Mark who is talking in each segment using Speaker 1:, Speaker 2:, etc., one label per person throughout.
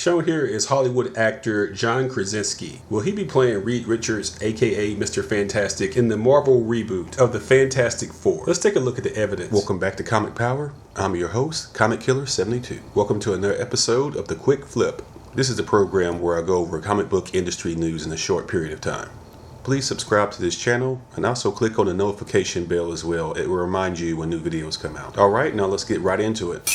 Speaker 1: Shown here is Hollywood actor John Krasinski. Will he be playing Reed Richards, aka Mr. Fantastic, in the Marvel reboot of the Fantastic Four? Let's take a look at the evidence. Welcome back to Comic Power. I'm your host, Comic Killer 72. Welcome to another episode of The Quick Flip. This is a program where I go over comic book industry news in a short period of time. Please subscribe to this channel and also click on the notification bell as well. It will remind you when new videos come out. Alright, now let's get right into it.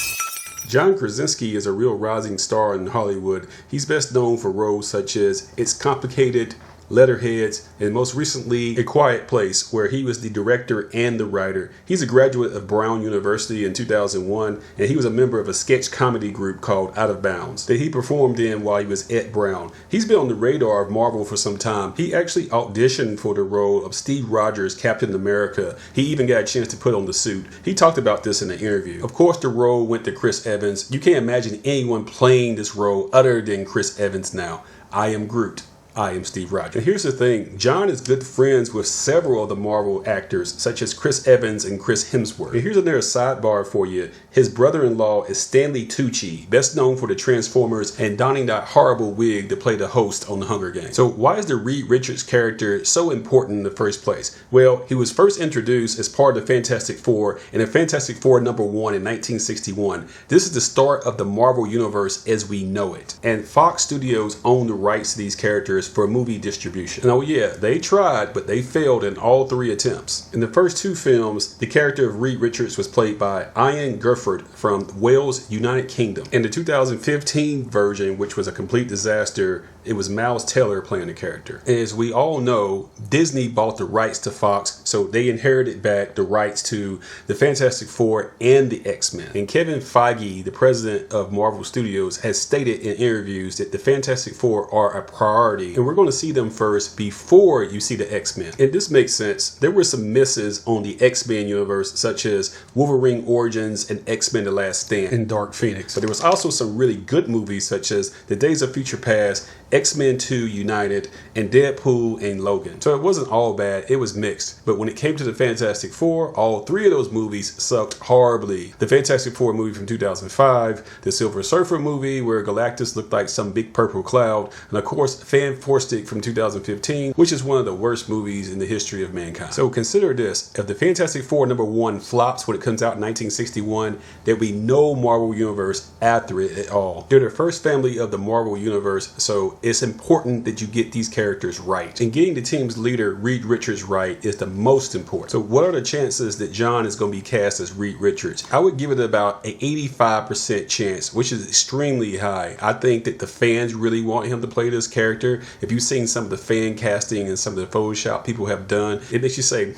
Speaker 1: John Krasinski is a real rising star in Hollywood. He's best known for roles such as It's Complicated, Letterheads, and most recently A Quiet Place, where he was the director and the writer. He's a graduate of Brown University in 2001, and he was a member of a sketch comedy group called Out of Bounds that he performed in while he was at Brown. He's been on the radar of Marvel for some time. He actually auditioned for the role of Steve Rogers' Captain America. He even got a chance to put on the suit. He talked about this in an interview. Of course, the role went to Chris Evans. You can't imagine anyone playing this role other than Chris Evans now. I am Groot. I am Steve Rogers. And here's the thing, John is good friends with several of the Marvel actors, such as Chris Evans and Chris Hemsworth. And here's another sidebar for you. His brother-in-law is Stanley Tucci, best known for the Transformers and donning that horrible wig to play the host on the Hunger Games. So why is the Reed Richards character so important in the first place? Well, he was first introduced as part of the Fantastic Four in the Fantastic Four #1 in 1961. This is the start of the Marvel Universe as we know it. And Fox Studios own the rights to these characters for movie distribution. And oh yeah, they tried, but they failed in all 3 attempts. In the first 2 films, the character of Reed Richards was played by Ian Gifford from Wales, United Kingdom. In the 2015 version, which was a complete disaster, it was Miles Teller playing the character. And as we all know, Disney bought the rights to Fox, so they inherited back the rights to the Fantastic Four and the X-Men. And Kevin Feige, the president of Marvel Studios, has stated in interviews that the Fantastic Four are a priority, and we're going to see them first before you see the X-Men. And this makes sense. There were some misses on the X-Men universe, such as Wolverine Origins and X-Men The Last Stand and Dark Phoenix. But there was also some really good movies, such as The Days of Future Past, X-Men 2 United, and Deadpool and Logan. So it wasn't all bad, it was mixed. But when it came to the Fantastic Four, all 3 of those movies sucked horribly. The Fantastic Four movie from 2005, the Silver Surfer movie where Galactus looked like some big purple cloud, and of course Fan Stick from 2015, which is one of the worst movies in the history of mankind. So consider this, if the Fantastic Four #1 flops when it comes out in 1961, there'll be no Marvel Universe after it at all. They're the first family of the Marvel Universe, so it's important that you get these characters right. And getting the team's leader, Reed Richards, right is the most important. So what are the chances that John is going to be cast as Reed Richards? I would give it about an 85% chance, which is extremely high. I think that the fans really want him to play this character. If you've seen some of the fan casting and some of the Photoshop people have done, it makes you say,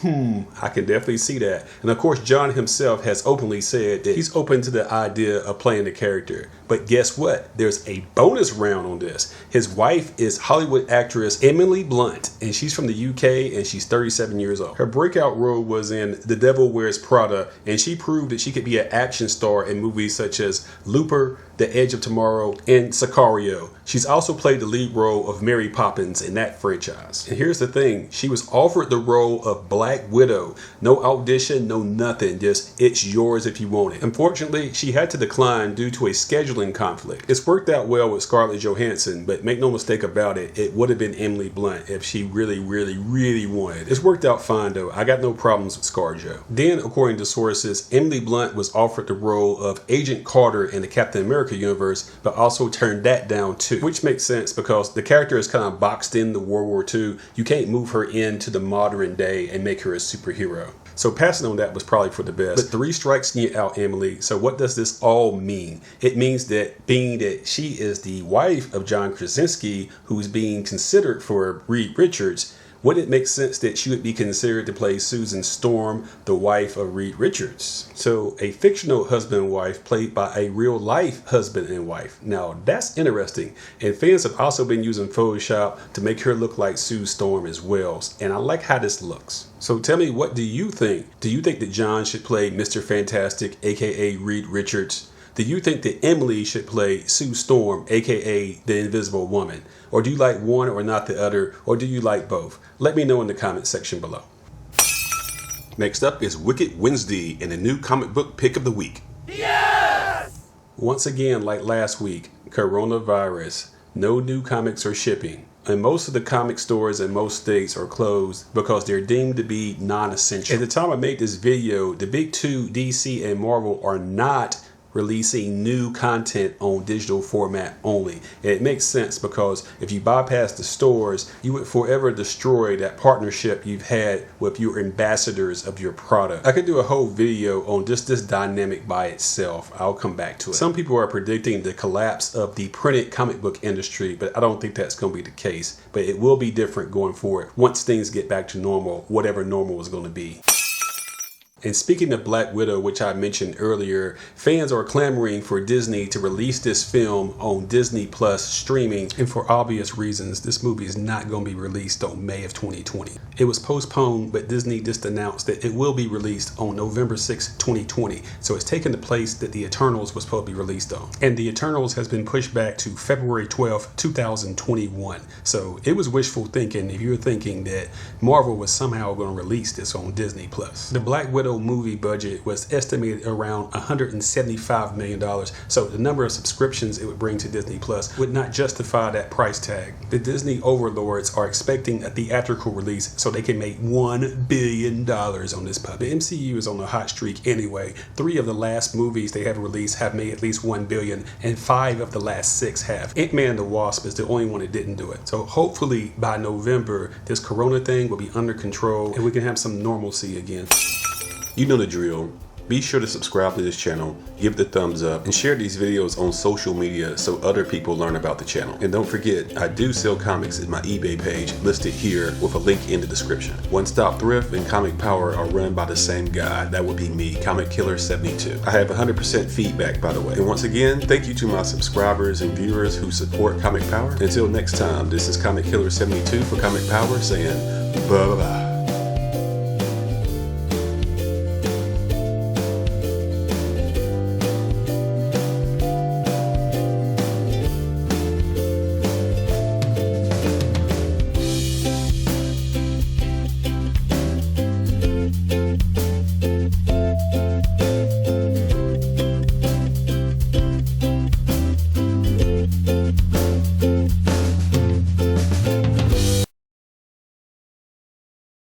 Speaker 1: I can definitely see that. And of course, John himself has openly said that he's open to the idea of playing the character. But guess what? There's a bonus round on this. His wife is Hollywood actress Emily Blunt, and she's from the UK and she's 37 years old. Her breakout role was in The Devil Wears Prada, and she proved that she could be an action star in movies such as Looper, The Edge of Tomorrow, and Sicario. She's also played the lead role of Mary Poppins in that franchise. And here's the thing, she was offered the role of Black Widow. No audition, no nothing, just it's yours if you want it. Unfortunately, she had to decline due to a scheduling conflict. It's worked out well with Scarlett Johansson, but make no mistake about it, it would have been Emily Blunt if she really wanted. It's worked out fine though. I got no problems with ScarJo. Then, according to sources, Emily Blunt was offered the role of Agent Carter in the Captain America universe, but also turned that down too, which makes sense because the character is kind of boxed into World War II. You can't move her into the modern day and make her a superhero. So passing on that was probably for the best. But 3 strikes and you're out, Emily. So what does this all mean? It means that being that she is the wife of John Krasinski, who's being considered for Reed Richards, wouldn't it make sense that she would be considered to play Susan Storm, the wife of Reed Richards? So a fictional husband and wife played by a real life husband and wife. Now that's interesting. And fans have also been using Photoshop to make her look like Sue Storm as well. And I like how this looks. So tell me, what do you think? Do you think that John should play Mr. Fantastic, aka Reed Richards? Do you think that Emily should play Sue Storm, aka the Invisible Woman? Or do you like one or not the other? Or do you like both? Let me know in the comment section below. Next up is Wicked Wednesday and a new comic book pick of the week.
Speaker 2: Yes!
Speaker 1: Once again, like last week, coronavirus, no new comics are shipping. And most of the comic stores in most states are closed because they're deemed to be non-essential. At the time I made this video, the big two, DC and Marvel, are not releasing new content on digital format only. And it makes sense because if you bypass the stores, you would forever destroy that partnership you've had with your ambassadors of your product. I could do a whole video on just this dynamic by itself. I'll come back to it. Some people are predicting the collapse of the printed comic book industry, but I don't think that's going to be the case. But it will be different going forward once things get back to normal, whatever normal is going to be. And speaking of Black Widow, which I mentioned earlier, fans are clamoring for Disney to release this film on Disney Plus streaming. And for obvious reasons, this movie is not going to be released on May of 2020. It was postponed, but Disney just announced that it will be released on November 6, 2020. So it's taken the place that The Eternals was supposed to be released on. And The Eternals has been pushed back to February 12, 2021. So it was wishful thinking if you're thinking that Marvel was somehow going to release this on Disney Plus. The Black Widow movie budget was estimated around $175 million, so the number of subscriptions it would bring to Disney Plus would not justify that price tag. The Disney overlords are expecting a theatrical release so they can make $1 billion on this puppy. The MCU is on a hot streak anyway. 3 of the last movies they have released have made at least $1 billion, and 5 of the last 6 have. Ant-Man and the Wasp is the only one that didn't do it. So hopefully by November, this corona thing will be under control and we can have some normalcy again.
Speaker 2: You know the drill. Be sure to subscribe to this channel, give the thumbs up, and share these videos on social media so other people learn about the channel. And don't forget, I do sell comics at my eBay page listed here with a link in the description. One Stop Thrift and Comic Power are run by the same guy. That would be me, Comic Killer 72. I have 100% feedback, by the way. And once again, thank you to my subscribers and viewers who support Comic Power. Until next time, this is Comic Killer 72 for Comic Power saying bye-bye.